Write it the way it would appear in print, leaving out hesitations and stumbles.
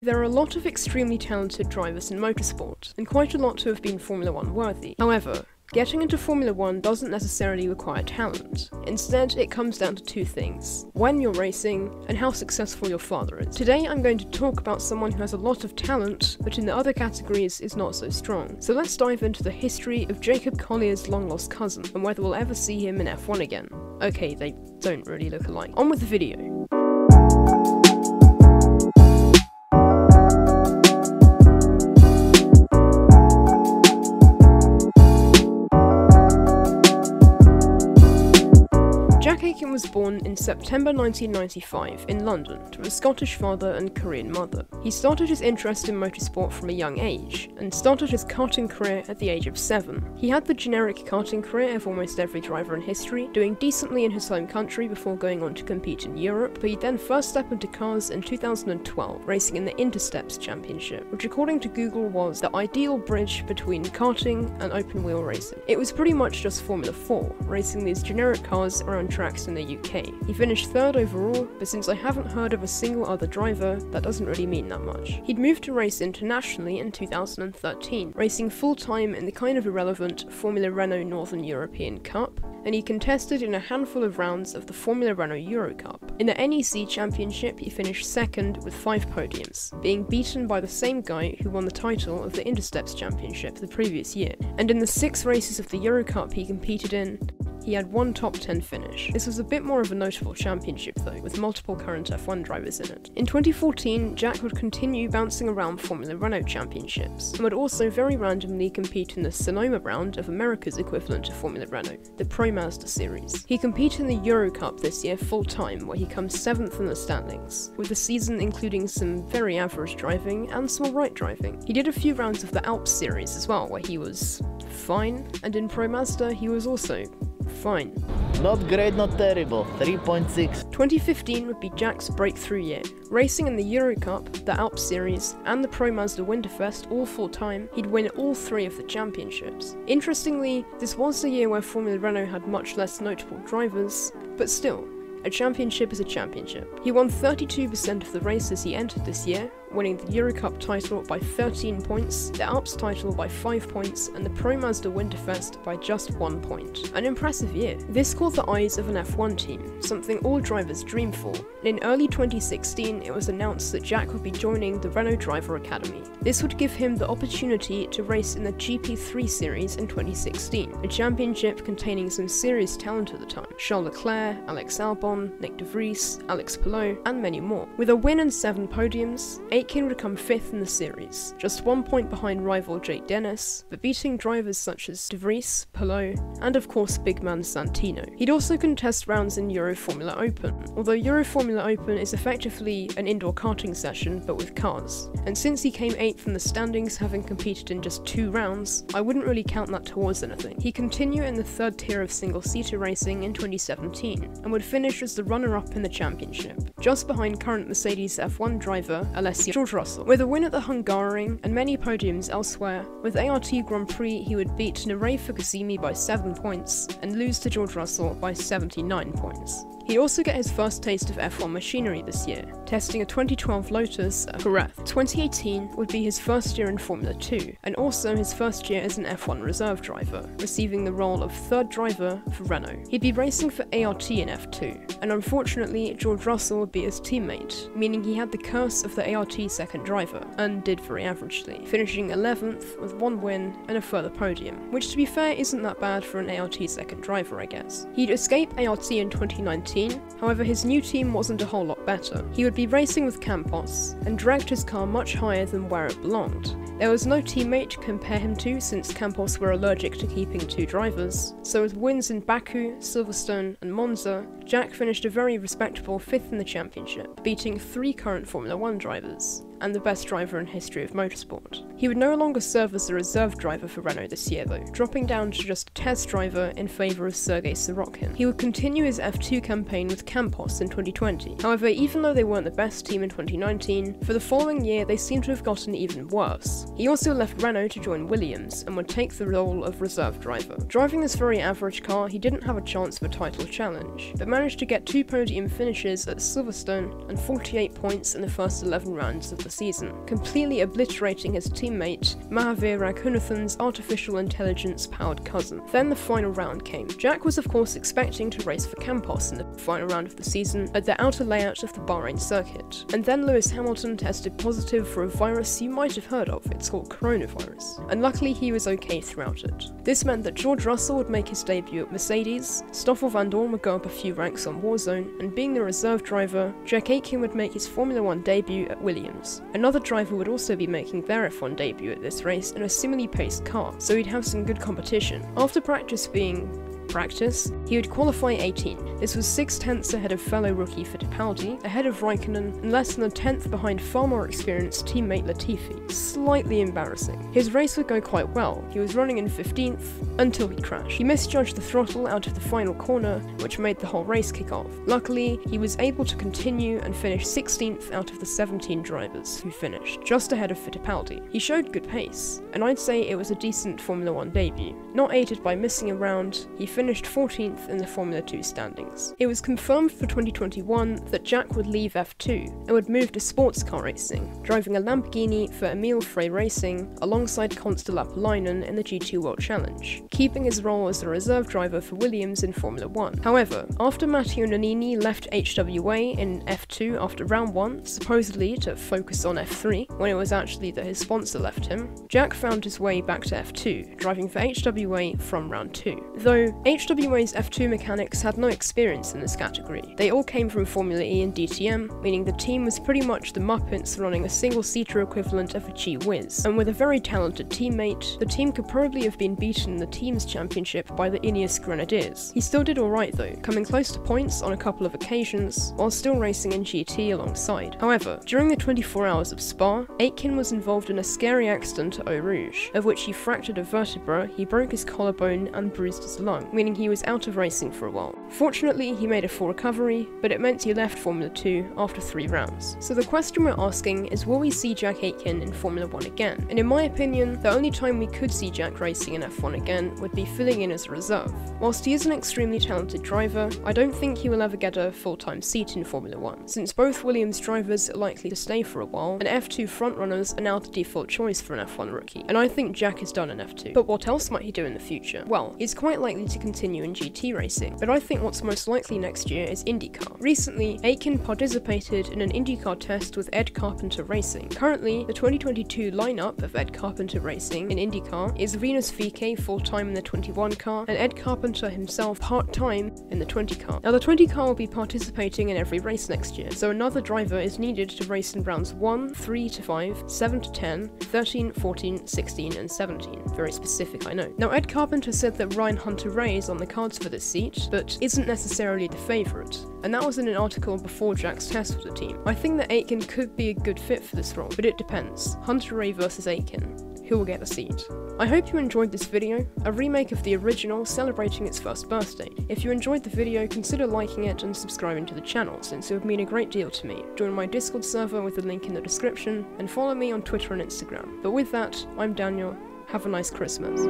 There are a lot of extremely talented drivers in motorsport, and quite a lot who have been Formula 1 worthy. However, getting into Formula 1 doesn't necessarily require talent. Instead, it comes down to two things: when you're racing, and how successful your father is. Today I'm going to talk about someone who has a lot of talent, but in the other categories is not so strong. So let's dive into the history of Jacob Collier's long-lost cousin, and whether we'll ever see him in F1 again. Okay, they don't really look alike. On with the video. Aitken was born in September 1995 in London to a Scottish father and Korean mother. He started his interest in motorsport from a young age, and started his karting career at the age of 7. He had the generic karting career of almost every driver in history, doing decently in his home country before going on to compete in Europe, but he then first stepped into cars in 2012, racing in the Intersteps Championship, which according to Google was the ideal bridge between karting and open wheel racing. It was pretty much just Formula 4, racing these generic cars around tracks in the UK. He finished 3rd overall, but since I haven't heard of a single other driver, that doesn't really mean that much. He'd moved to race internationally in 2013, racing full-time in the kind of irrelevant Formula Renault Northern European Cup, and he contested in a handful of rounds of the Formula Renault Euro Cup. In the NEC Championship, he finished 2nd with 5 podiums, being beaten by the same guy who won the title of the Intersteps Championship the previous year. And in the 6 races of the Euro Cup he competed in, he had one top 10 finish. This was a bit more of a notable championship though, with multiple current F1 drivers in it. In 2014, Jack would continue bouncing around Formula Renault championships, and would also very randomly compete in the Sonoma round of America's equivalent to Formula Renault, the Pro Mazda series. He competed in the Euro Cup this year full-time, where he comes 7th in the standings, with the season including some very average driving and some alright driving. He did a few rounds of the Alps series as well, where he was fine, and in Pro Mazda he was also fine. Not great, not terrible. 3.6. 2015 would be Jack's breakthrough year. Racing in the Euro Cup, the Alps Series, and the Pro Mazda Winterfest all full-time, he'd win all 3 of the championships. Interestingly, this was the year where Formula Renault had much less notable drivers, but still, a championship is a championship. He won 32% of the races he entered this year, winning the Euro Cup title by 13 points, the Alps title by 5 points, and the Pro Mazda Winterfest by just 1 point. An impressive year. This caught the eyes of an F1 team, something all drivers dream for, and in early 2016 it was announced that Jack would be joining the Renault Driver Academy. This would give him the opportunity to race in the GP3 series in 2016, a championship containing some serious talent at the time: Charles Leclerc, Alex Albon, Nick de Vries, Alex Palou, and many more. With a win and 7 podiums, Aitken would come 5th in the series, just 1 point behind rival Jake Dennis, but beating drivers such as de Vries, Palou, and of course big man Santino. He'd also contest rounds in Euro Formula Open, although Euro Formula Open is effectively an indoor karting session but with cars, and since he came 8th in the standings having competed in just 2 rounds, I wouldn't really count that towards anything. He'd continue in the 3rd tier of single-seater racing in 2017, and would finish as the runner-up in the championship, just behind current Mercedes F1 driver Alessia George Russell. With a win at the Hungaroring and many podiums elsewhere, with ART Grand Prix he would beat Nirei Fukushima by 7 points and lose to George Russell by 79 points. He'd also get his first taste of F1 machinery this year, testing a 2012 Lotus Careth. 2018 would be his first year in Formula 2, and also his first year as an F1 reserve driver, receiving the role of 3rd driver for Renault. He'd be racing for ART in F2, and unfortunately George Russell would be his teammate, meaning he had the curse of the ART 2nd driver, and did very averagely, finishing 11th with 1 win and a further podium, which to be fair isn't that bad for an ART 2nd driver, I guess. He'd escape ART in 2019, however his new team wasn't a whole lot better. He would be racing with Campos, and dragged his car much higher than where it belonged. There was no teammate to compare him to since Campos were allergic to keeping 2 drivers, so with wins in Baku, Silverstone and Monza, Jack finished a very respectable 5th in the championship, beating 3 current Formula 1 drivers, and the best driver in history of motorsport. He would no longer serve as a reserve driver for Renault this year though, dropping down to just a test driver in favour of Sergei Sorokin. He would continue his F2 campaign with Campos in 2020, however even though they weren't the best team in 2019, for the following year they seem to have gotten even worse. He also left Renault to join Williams, and would take the role of reserve driver. Driving this very average car, he didn't have a chance of a title challenge, but managed to get 2 podium finishes at Silverstone and 48 points in the first 11 rounds of the season, completely obliterating his teammate Mahavir Raghunathan's artificial intelligence-powered cousin. Then the final round came. Jack was of course expecting to race for Campos in the final round of the season at the outer layout of the Bahrain circuit, and then Lewis Hamilton tested positive for a virus you might have heard of. It's called coronavirus, and luckily he was okay throughout it. This meant that George Russell would make his debut at Mercedes, Stoffel Vandoorne would go up a few ranks on Warzone, and being the reserve driver, Jack Aitken would make his Formula 1 debut at Williams. Another driver would also be making their F1 debut at this race in a similarly paced car, so he'd have some good competition. After practice, he would qualify 18. This was 6/10 ahead of fellow rookie Fittipaldi, ahead of Raikkonen, and less than a 10th behind far more experienced teammate Latifi. Slightly embarrassing. His race would go quite well. He was running in 15th until he crashed. He misjudged the throttle out of the final corner, which made the whole race kick off. Luckily, he was able to continue and finish 16th out of the 17 drivers who finished, just ahead of Fittipaldi. He showed good pace, and I'd say it was a decent Formula 1 debut. Not aided by missing a round, he finished 14th in the Formula 2 standings. It was confirmed for 2021 that Jack would leave F2 and would move to sports car racing, driving a Lamborghini for Emil Frey Racing alongside Consta Lappalainen in the GT World Challenge, keeping his role as the reserve driver for Williams in Formula 1. However, after Matteo Nannini left HWA in F2 after round 1, supposedly to focus on F3, when it was actually that his sponsor left him, Jack found his way back to F2, driving for HWA from round 2. Though HWA's F2 mechanics had no experience in this category. They all came from Formula E and DTM, meaning the team was pretty much the Muppets running a single-seater equivalent of a G-Whiz. And with a very talented teammate, the team could probably have been beaten in the team's championship by the Ineos Grenadiers. He still did alright though, coming close to points on a couple of occasions, while still racing in GT alongside. However, during the 24 hours of Spa, Aitken was involved in a scary accident at Eau Rouge, of which he fractured a vertebra, he broke his collarbone and bruised his lung, meaning he was out of racing for a while. Fortunately, he made a full recovery, but it meant he left Formula 2 after 3 rounds. So the question we're asking is, will we see Jack Aitken in Formula 1 again? And in my opinion, the only time we could see Jack racing in F1 again would be filling in as a reserve. Whilst he is an extremely talented driver, I don't think he will ever get a full-time seat in Formula 1, since both Williams drivers are likely to stay for a while, and F2 frontrunners are now the default choice for an F1 rookie, and I think Jack is done in F2. But what else might he do in the future? Well, he's quite likely to continue in GT racing, but I think what's most likely next year is IndyCar. Recently, Aitken participated in an IndyCar test with Ed Carpenter Racing. Currently, the 2022 lineup of Ed Carpenter Racing in IndyCar is Rinus VeeKay full-time in the 21 car, and Ed Carpenter himself part-time in the 20 car. Now the 20 car will be participating in every race next year, so another driver is needed to race in rounds 1, 3 to 5, 7 to 10, 13, 14, 16, and 17. Very specific, I know. Now Ed Carpenter said that Ryan Hunter-Reay is on the cards for this seat, but isn't necessarily the favourite, and that was in an article before Jack's test with the team. I think that Aitken could be a good fit for this role, but it depends. Hunter-Reay versus Aitken. Who will get a seat? I hope you enjoyed this video, a remake of the original celebrating its first birthday. If you enjoyed the video, consider liking it and subscribing to the channel, since it would mean a great deal to me. Join my Discord server with the link in the description, and follow me on Twitter and Instagram. But with that, I'm Daniel. Have a nice Christmas.